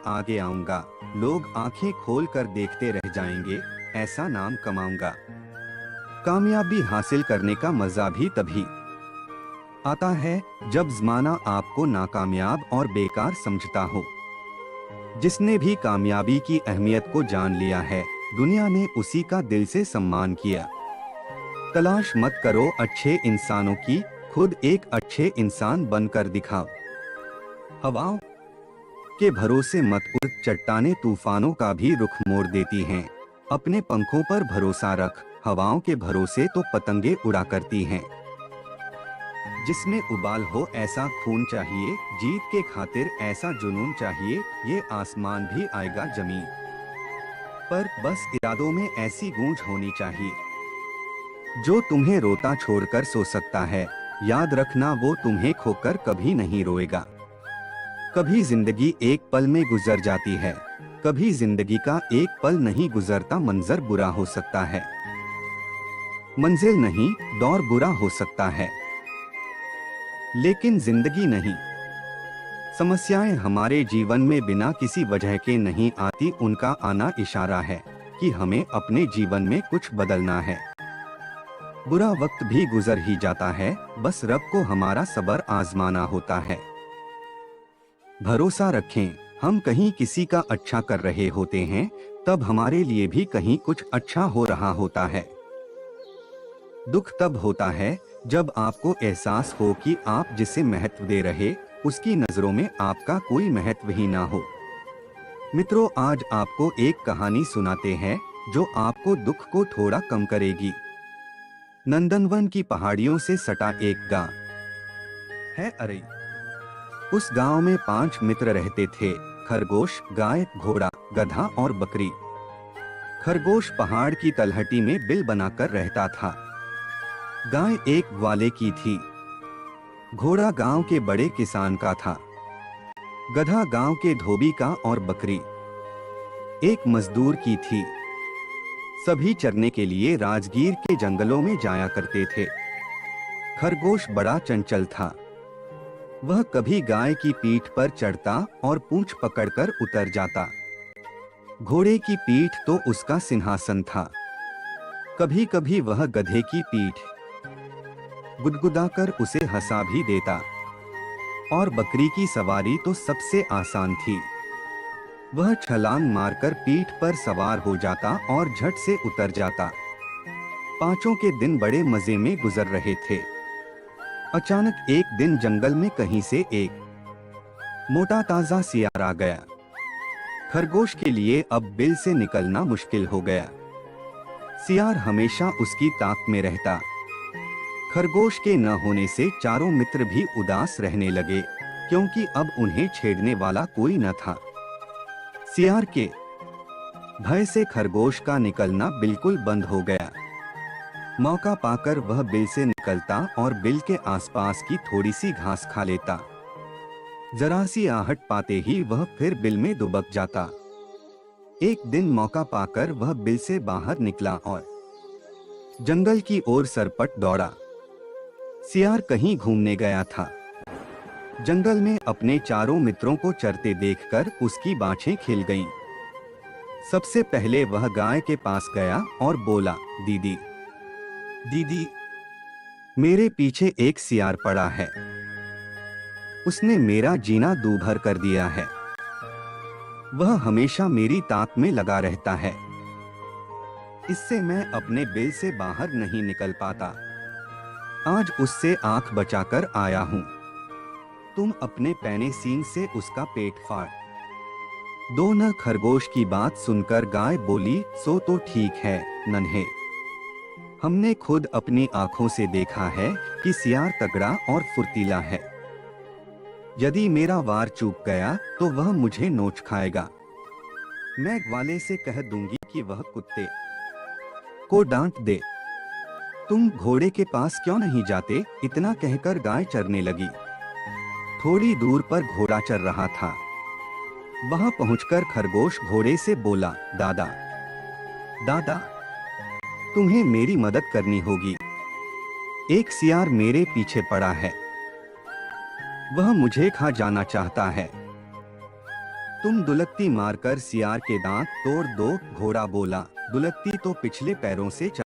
आगे आऊंगा, लोग आंखें खोल कर देखते रह जाएंगे, ऐसा नाम कमाऊंगा। कामयाबी हासिल करने का मजा भी तभी आता है जब ज़माना आपको नाकामयाब और बेकार समझता हो। जिसने भी कामयाबी की अहमियत को जान लिया है, दुनिया ने उसी का दिल से सम्मान किया। तलाश मत करो अच्छे इंसानों की, खुद एक अच्छे इंसान बनकर दिखाओ। हवाओं के भरोसे मत उड़, चट्टानें तूफानों का भी रुख मोड़ देती हैं। अपने पंखों पर भरोसा रख, हवाओं के भरोसे तो पतंगे उड़ा करती हैं। जिसमें उबाल हो ऐसा खून चाहिए, जीत के खातिर ऐसा जुनून चाहिए, ये आसमान भी आएगा जमीन पर, बस इरादों में ऐसी गूंज होनी चाहिए। जो तुम्हें रोता छोड़कर सो सकता है, याद रखना वो तुम्हें खोकर कभी नहीं रोएगा। कभी जिंदगी एक पल में गुजर जाती है, कभी जिंदगी का एक पल नहीं गुजरता। मंजर बुरा हो सकता है, मंजिल नहीं दौर बुरा हो सकता है, लेकिन जिंदगी नहीं। समस्याएं हमारे जीवन में बिना किसी वजह के नहीं आती, उनका आना इशारा है कि हमें अपने जीवन में कुछ बदलना है। बुरा वक्त भी गुजर ही जाता है, बस रब को हमारा सब्र आजमाना होता है। भरोसा रखें, हम कहीं किसी का अच्छा कर रहे होते हैं, तब हमारे लिए भी कहीं कुछ अच्छा हो रहा होता है। दुख तब होता है जब आपको एहसास हो कि आप जिसे महत्व दे रहे, उसकी नजरों में आपका कोई महत्व ही ना हो। मित्रों, आज आपको एक कहानी सुनाते हैं जो आपको दुख को थोड़ा कम करेगी। नंदनवन की पहाड़ियों से सटा एक गांव है अरे। उस गांव में 5 मित्र रहते थे, खरगोश, गाय, घोड़ा, गधा और बकरी। खरगोश पहाड़ की तलहटी में बिल बनाकर रहता था। गाय एक ग्वाले की थी, घोड़ा गांव के बड़े किसान का था, गधा गांव के धोबी का और बकरी एक मजदूर की थी। सभी चरने के लिए राजगीर के जंगलों में जाया करते थे। खरगोश बड़ा चंचल था। वह कभी गाय की पीठ पर चढ़ता और पूंछ पकड़कर उतर जाता। घोड़े की पीठ तो उसका सिंहासन था। कभी कभी वह गधे की पीठ गुदगुदाकर उसे हंसा भी देता। और बकरी की सवारी तो सबसे आसान थी। वह छलांग मारकर पीठ पर सवार हो जाता और झट से उतर जाता। पांचों के दिन बड़े मजे में गुजर रहे थे। अचानक एक दिन जंगल में कहीं से एक मोटा ताजा सियार आ गया। खरगोश के लिए अब बिल से निकलना मुश्किल हो गया। सियार हमेशा उसकी ताक में रहता। खरगोश के न होने से चारों मित्र भी उदास रहने लगे, क्योंकि अब उन्हें छेड़ने वाला कोई न था। सियार के भय से खरगोश का निकलना बिल्कुल बंद हो गया। मौका पाकर वह बिल से निकलता और बिल के आसपास की थोड़ी सी घास खा लेता। जरा सी आहट पाते ही वह फिर बिल में दुबक जाता। एक दिन मौका पाकर वह बिल से बाहर निकला और जंगल की ओर सरपट दौड़ा। सियार कहीं घूमने गया था। जंगल में अपने चारों मित्रों को चरते देखकर उसकी बाछें खिल गईं। सबसे पहले वह गाय के पास गया और बोला, दीदी दीदी, मेरे पीछे एक सियार पड़ा है। उसने मेरा जीना दूभर कर दिया है। वह हमेशा मेरी ताक में लगा रहता है। इससे मैं अपने बिल से बाहर नहीं निकल पाता। आज उससे आंख बचाकर आया हूं। तुम अपने पैने सींग से उसका पेट फाड़ दो न। खरगोश की बात सुनकर गाय बोली, सो तो ठीक है नन्हे। हमने खुद अपनी आंखों से देखा है कि सियार तगड़ा और फुर्तीला है। यदि मेरा वार चूक गया तो वह मुझे नोच खाएगा। मैं ग्वाले से कह दूंगी कि वह कुत्ते को डांट दे। तुम घोड़े के पास क्यों नहीं जाते? इतना कहकर गाय चरने लगी। थोड़ी दूर पर घोड़ा चर रहा था। वहां पहुंचकर खरगोश घोड़े से बोला, दादा दादा, तुम्हें मेरी मदद करनी होगी। एक सियार मेरे पीछे पड़ा है। वह मुझे खा जाना चाहता है। तुम दुलत्ती मारकर सियार के दांत तोड़ दो, घोड़ा बोला। दुलत्ती तो पिछले पैरों से